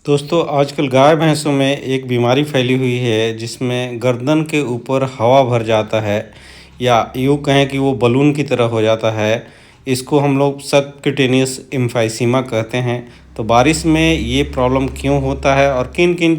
दोस्तों आजकल गाय भैंसों में एक बीमारी फैली हुई है जिसमें गर्दन के ऊपर हवा भर जाता है या यूँ कहें कि वो बलून की तरह हो जाता है। इसको हम लोग सबक्यूटेनियस एम्फाइसीमा कहते हैं। तो बारिश में ये प्रॉब्लम क्यों होता है और किन किन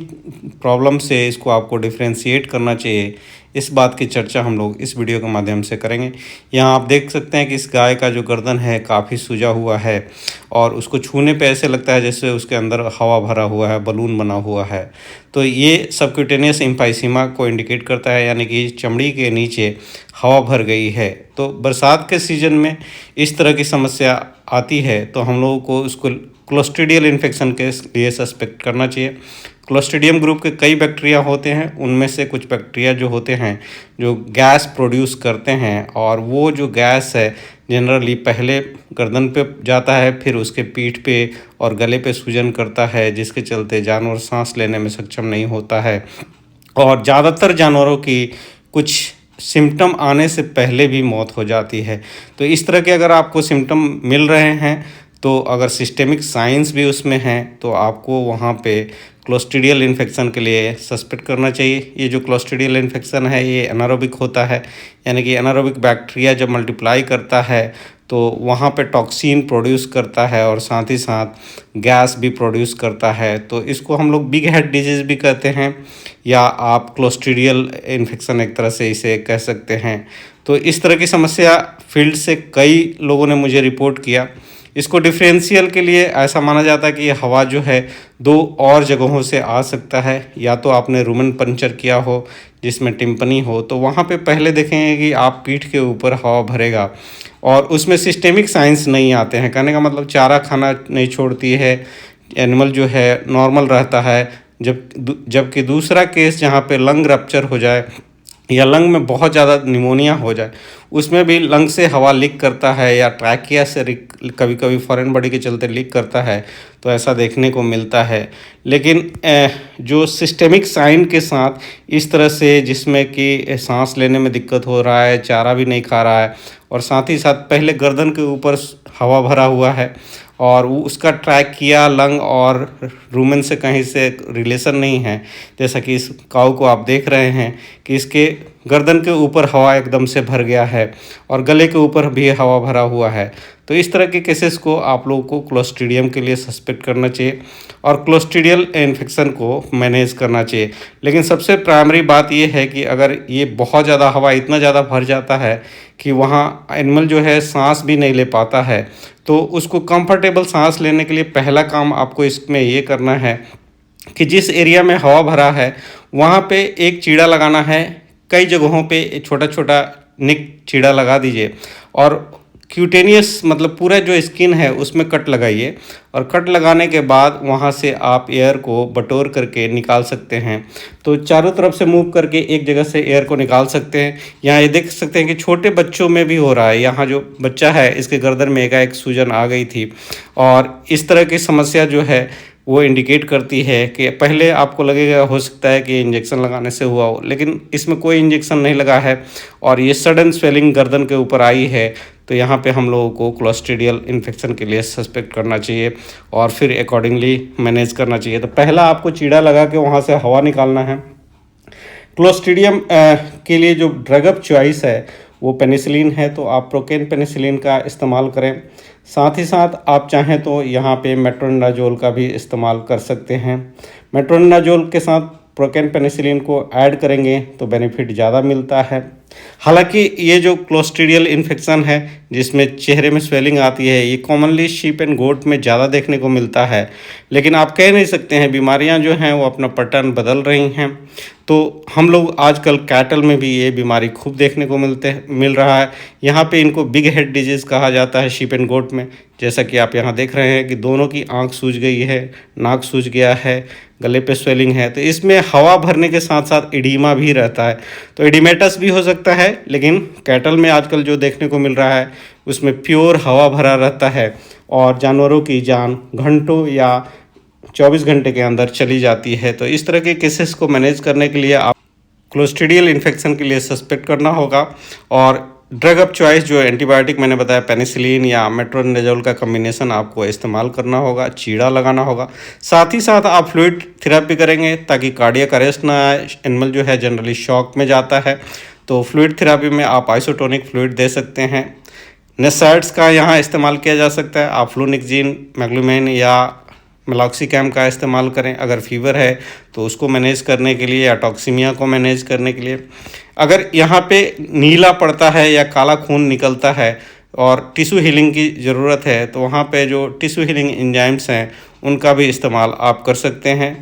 प्रॉब्लम से इसको आपको डिफ्रेंशिएट करना चाहिए, इस बात की चर्चा हम लोग इस वीडियो के माध्यम से करेंगे। यहाँ आप देख सकते हैं कि इस गाय का जो गर्दन है काफ़ी सूजा हुआ है और उसको छूने पे ऐसे लगता है जैसे उसके अंदर हवा भरा हुआ है, बलून बना हुआ है। तो ये सबक्यूटेनियस एम्फाइसीमा को इंडिकेट करता है, यानी कि चमड़ी के नीचे हवा भर गई है। तो बरसात के सीज़न में इस तरह की समस्या आती है तो हम लोगों को उसको क्लोस्ट्रीडियल इन्फेक्शन के लिए सस्पेक्ट करना चाहिए। क्लोस्ट्रीडियम ग्रुप के कई बैक्टीरिया होते हैं, उनमें से कुछ बैक्टीरिया जो होते हैं जो गैस प्रोड्यूस करते हैं, और वो जो गैस है जनरली पहले गर्दन पे जाता है, फिर उसके पीठ पे और गले पे सूजन करता है, जिसके चलते जानवर सांस लेने में सक्षम नहीं होता है। और ज़्यादातर जानवरों की कुछ सिम्टम आने से पहले भी मौत हो जाती है। तो इस तरह के अगर आपको सिम्टम मिल रहे हैं, तो अगर सिस्टेमिक साइंस भी उसमें हैं, तो आपको वहाँ पे क्लोस्ट्रीडियल इन्फेक्शन के लिए सस्पेक्ट करना चाहिए। ये जो क्लोस्ट्रीडियल इन्फेक्शन है ये एनारोबिक होता है, यानी कि एनारोबिक बैक्टीरिया जब मल्टीप्लाई करता है तो वहाँ पे टॉक्सिन प्रोड्यूस करता है और साथ ही साथ गैस भी प्रोड्यूस करता है। तो इसको हम लोग बिग हेड डिजीज़ भी कहते हैं, या आप क्लोस्ट्रीडियल इन्फेक्शन एक तरह से इसे कह सकते हैं। तो इस तरह की समस्या फील्ड से कई लोगों ने मुझे रिपोर्ट किया। इसको डिफरेंशियल के लिए ऐसा माना जाता है कि ये हवा जो है दो और जगहों से आ सकता है। या तो आपने रूमेन पंचर किया हो जिसमें टिम्पनी हो, तो वहाँ पे पहले देखेंगे कि आप पीठ के ऊपर हवा भरेगा और उसमें सिस्टेमिक साइंस नहीं आते हैं। कहने का मतलब चारा खाना नहीं छोड़ती है, एनिमल जो है नॉर्मल रहता है। जबकि दूसरा केस जहाँ पे लंग रप्चर हो जाए या लंग में बहुत ज़्यादा निमोनिया हो जाए, उसमें भी लंग से हवा लीक करता है या ट्रैकिया से कभी कभी फॉरेन बॉडी के चलते लीक करता है, तो ऐसा देखने को मिलता है। लेकिन जो सिस्टेमिक साइन के साथ इस तरह से जिसमें कि सांस लेने में दिक्कत हो रहा है, चारा भी नहीं खा रहा है और साथ ही साथ पहले गर्दन के ऊपर हवा भरा हुआ है और वो उसका ट्रैक किया लंग और रूमेन से कहीं से रिलेशन नहीं है, जैसा कि इस काऊ को आप देख रहे हैं कि इसके गर्दन के ऊपर हवा एकदम से भर गया है और गले के ऊपर भी हवा भरा हुआ है। तो इस तरह के केसेस को आप लोगों को क्लोस्ट्रीडियम के लिए सस्पेक्ट करना चाहिए और क्लोस्ट्रीडियल इन्फेक्शन को मैनेज करना चाहिए। लेकिन सबसे प्राइमरी बात ये है कि अगर ये बहुत ज़्यादा हवा इतना ज़्यादा भर जाता है कि वहाँ एनिमल जो है सांस भी नहीं ले पाता है, तो उसको कंफर्टेबल सांस लेने के लिए पहला काम आपको इसमें ये करना है कि जिस एरिया में हवा भरा है वहाँ पे एक चीड़ा लगाना है। कई जगहों पे छोटा छोटा निक चीड़ा लगा दीजिए और क्यूटेनियस मतलब पूरा जो स्किन है उसमें कट लगाइए और कट लगाने के बाद वहाँ से आप एयर को बटोर करके निकाल सकते हैं। तो चारों तरफ से मूव करके एक जगह से एयर को निकाल सकते हैं। यहाँ ये देख सकते हैं कि छोटे बच्चों में भी हो रहा है। यहाँ जो बच्चा है इसके गर्दन में एकाएक सूजन आ गई थी और इस तरह की समस्या जो है वो इंडिकेट करती है कि पहले आपको लगेगा हो सकता है कि इंजेक्शन लगाने से हुआ हो, लेकिन इसमें कोई इंजेक्शन नहीं लगा है और ये सडन स्वेलिंग गर्दन के ऊपर आई है। तो यहाँ पे हम लोगों को क्लोस्ट्रीडियल इन्फेक्शन के लिए सस्पेक्ट करना चाहिए और फिर अकॉर्डिंगली मैनेज करना चाहिए। तो पहला आपको चीड़ा लगा के वहाँ से हवा निकालना है। क्लोस्ट्रीडियम के लिए जो ड्रग ऑफ चॉइस है वो पेनिसिलिन है, तो आप प्रोकेन पेनिसिलिन का इस्तेमाल करें। साथ ही साथ आप चाहें तो यहाँ पे मेट्रोनिडाजोल का भी इस्तेमाल कर सकते हैं। मेट्रोनिडाजोल के साथ प्रोकेन पेनिसिलिन को ऐड करेंगे तो बेनिफिट ज़्यादा मिलता है। हालांकि ये जो क्लोस्ट्रीडियल इन्फेक्शन है जिसमें चेहरे में स्वेलिंग आती है, ये कॉमनली शीप एंड गोट में ज़्यादा देखने को मिलता है, लेकिन आप कह नहीं सकते हैं, बीमारियां जो हैं वो अपना पैटर्न बदल रही हैं। तो हम लोग आजकल कैटल में भी ये बीमारी खूब देखने को मिल रहा है। यहाँ पे इनको बिग हेड डिजीज़ कहा जाता है शीप एंड गोट में। जैसा कि आप यहाँ देख रहे हैं कि दोनों की आंख सूज गई है, नाक सूज गया है, गले पे स्वेलिंग है। तो इसमें हवा भरने के साथ साथ एडिमा भी रहता है, तो एडिमेटस भी हो सकता है। लेकिन कैटल में आजकल जो देखने को मिल रहा है उसमें प्योर हवा भरा रहता है और जानवरों की जान घंटों या 24 घंटे के अंदर चली जाती है। तो इस तरह के केसेस को मैनेज करने के लिए आप क्लोस्ट्रीडियल इन्फेक्शन के लिए सस्पेक्ट करना होगा और ड्रग ऑफ चॉइस जो एंटीबायोटिक मैंने बताया पेनिसिलिन या मेट्रोनिडाज़ोल का कॉम्बिनेशन आपको इस्तेमाल करना होगा, चीड़ा लगाना होगा। साथ ही साथ आप फ्लूइड थेरेपी करेंगे ताकि कार्डियक अरेस्ट ना आए। एनिमल जो है जनरली शॉक में जाता है, तो फ्लूइड थेरेपी में आप आइसोटोनिक फ्लूइड दे सकते हैं। नेसाइड्स का यहाँ इस्तेमाल किया जा सकता है। आप फ्लूनिक्जीन, मैग्लूमेन या मेलॉक्सिकैम का इस्तेमाल करें अगर फीवर है तो उसको मैनेज करने के लिए, या टॉक्सीमिया को मैनेज करने के लिए। अगर यहाँ पे नीला पड़ता है या काला खून निकलता है और टिश्यू हीलिंग की ज़रूरत है, तो वहाँ पे जो टिश्यू हीलिंग एंजाइम्स हैं उनका भी इस्तेमाल आप कर सकते हैं।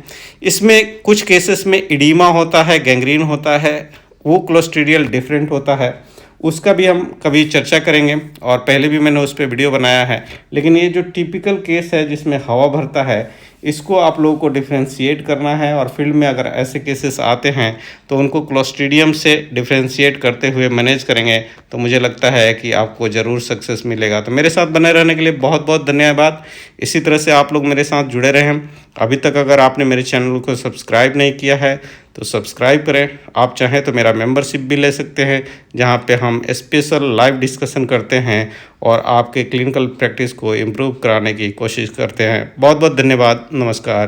इसमें कुछ केसेस में इडीमा होता है, गैंग्रीन होता है, वो क्लोस्ट्रीडियल डिफरेंट होता है, उसका भी हम कभी चर्चा करेंगे और पहले भी मैंने उस पर वीडियो बनाया है। लेकिन ये जो टिपिकल केस है जिसमें हवा भरता है, इसको आप लोगों को डिफ्रेंशिएट करना है और फील्ड में अगर ऐसे केसेस आते हैं तो उनको क्लोस्ट्रीडियम से डिफ्रेंशिएट करते हुए मैनेज करेंगे तो मुझे लगता है कि आपको ज़रूर सक्सेस मिलेगा। तो मेरे साथ बने रहने के लिए बहुत बहुत धन्यवाद। इसी तरह से आप लोग मेरे साथ जुड़े रहें। अभी तक अगर आपने मेरे चैनल को सब्सक्राइब नहीं किया है तो सब्सक्राइब करें। आप चाहें तो मेरा मेंबरशिप भी ले सकते हैं, जहां पे हम स्पेशल लाइव डिस्कशन करते हैं और आपके क्लिनिकल प्रैक्टिस को इम्प्रूव कराने की कोशिश करते हैं। बहुत बहुत धन्यवाद। नमस्कार।